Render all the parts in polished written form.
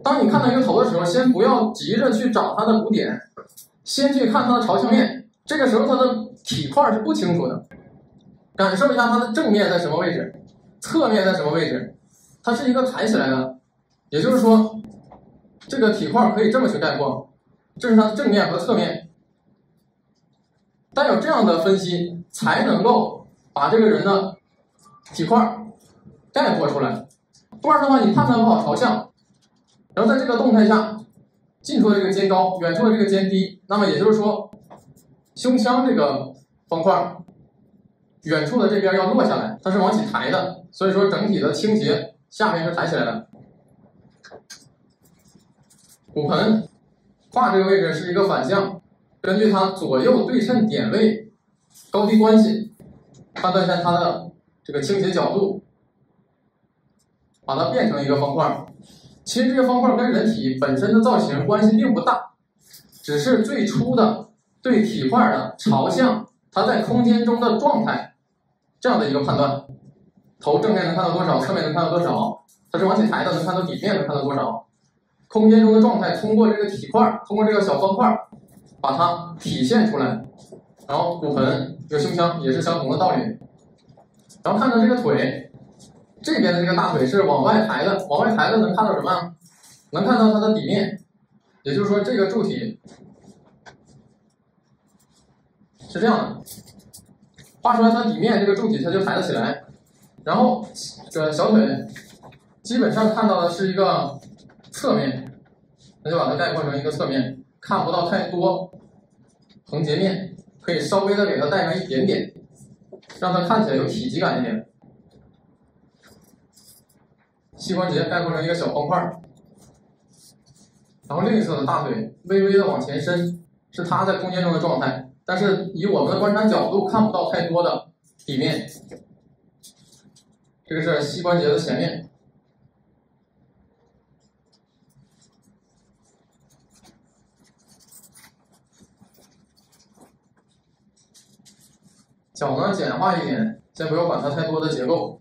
当你看到一个头的时候，先不要急着去找它的鼓点，先去看它的朝向面。这个时候它的体块是不清楚的，感受一下它的正面在什么位置，侧面在什么位置，它是一个抬起来的。也就是说，这个体块可以这么去概括，这是它的正面和侧面。但有这样的分析，才能够把这个人的体块概括出来。不然的话，你判断不好朝向，然后在这个动态下，近处的这个肩高，远处的这个肩低，那么也就是说，胸腔这个方块，远处的这边要落下来，它是往起抬的，所以说整体的倾斜下面是抬起来的。骨盆胯这个位置是一个反向，根据它左右对称点位高低关系，判断一下它的这个倾斜角度，把它变成一个方块。其实这个方块跟人体本身的造型关系并不大，只是最初的对体块的朝向，它在空间中的状态这样的一个判断。头正面能看到多少，侧面能看到多少，它是往起抬的，能看到底面能看到多少。空间中的状态通过这个体块，通过这个小方块把它体现出来。然后骨盆这个胸腔也是相同的道理。然后看到这个腿，这边的这个大腿是往外抬的，往外抬的能看到什么？能看到它的底面，也就是说这个柱体是这样的，画出来它底面这个柱体它就抬得起来。然后这个小腿基本上看到的是一个侧面，那就把它概括成一个侧面，看不到太多横截面，可以稍微的给它带上一点点，让它看起来有体积感一点。膝关节概括成一个小方块，然后另一侧的大腿微微的往前伸，是它在空间中的状态，但是以我们的观察角度看不到太多的底面。这个是膝关节的前面。脚呢简化一点，先不要管它太多的结构。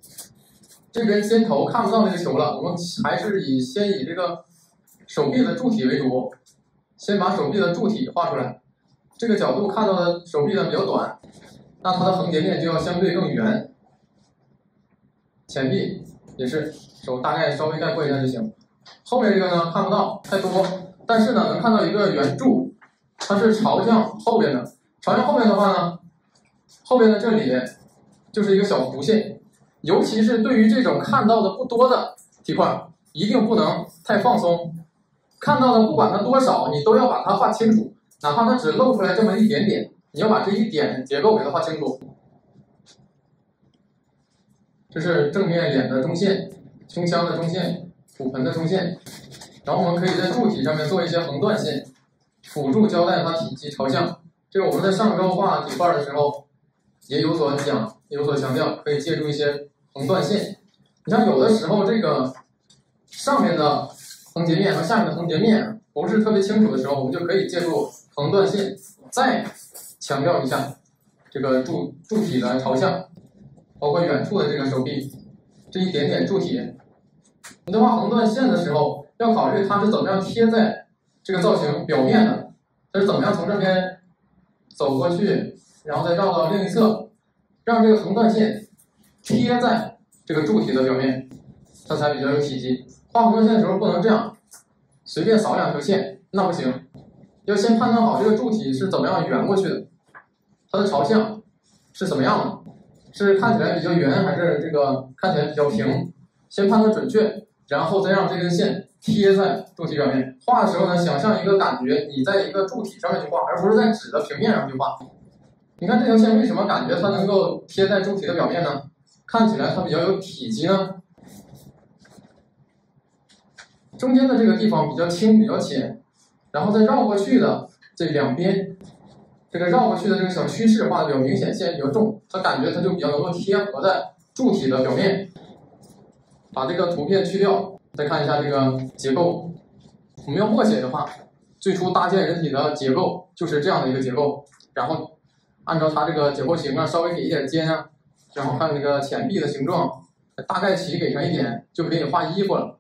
这边肩头看不到那个球了，我们还是先以这个手臂的柱体为主，先把手臂的柱体画出来。这个角度看到的手臂呢比较短，那它的横截面就要相对更圆。前臂也是手大概稍微概括一下就行。后面这个呢看不到太多，但是呢能看到一个圆柱，它是朝向后边的。朝向后边的话呢，后边的这里就是一个小弧线，尤其是对于这种看到的不多的体块，一定不能太放松。看到的不管它多少，你都要把它画清楚，哪怕它只露出来这么一点点，你要把这一点结构给它画清楚。这是正面脸的中线，胸腔的中线，骨盆的中线。然后我们可以在柱体上面做一些横断线，辅助交代它体积朝向。这个我们在上周画体块的时候也有所讲，也有所强调，可以借助一些横断线。你像有的时候这个上面的横截面和下面的横截面不是特别清楚的时候，我们就可以借助横断线再强调一下这个柱体的朝向，包括远处的这个手臂这一点点柱体。你在画横断线的时候要考虑它是怎么样贴在这个造型表面的，它是怎么样从这边走过去，然后再绕到另一侧，让这个横断线贴在这个柱体的表面，它才比较有体积。画横断线的时候不能这样随便扫两条线，那不行，要先判断好这个柱体是怎么样圆过去的，它的朝向是怎么样的，是看起来比较圆还是这个看起来比较平，先判断准确，然后再让这根线贴在柱体表面。画的时候呢，想象一个感觉，你在一个柱体上面去画，而不是在纸的平面上去画。你看这条线为什么感觉它能够贴在柱体的表面呢？看起来它比较有体积呢？中间的这个地方比较轻比较浅，然后再绕过去的这两边，这个绕过去的这个小趋势画的比较明显，线比较重，它感觉它就比较能够贴合在柱体的表面。把这个图片去掉，再看一下这个结构。我们要默写的话，最初搭建人体的结构就是这样的一个结构，然后按照它这个结构型啊，稍微给一点尖啊，然后看这个前臂的形状，大概齐给上一点，就可以画衣服了。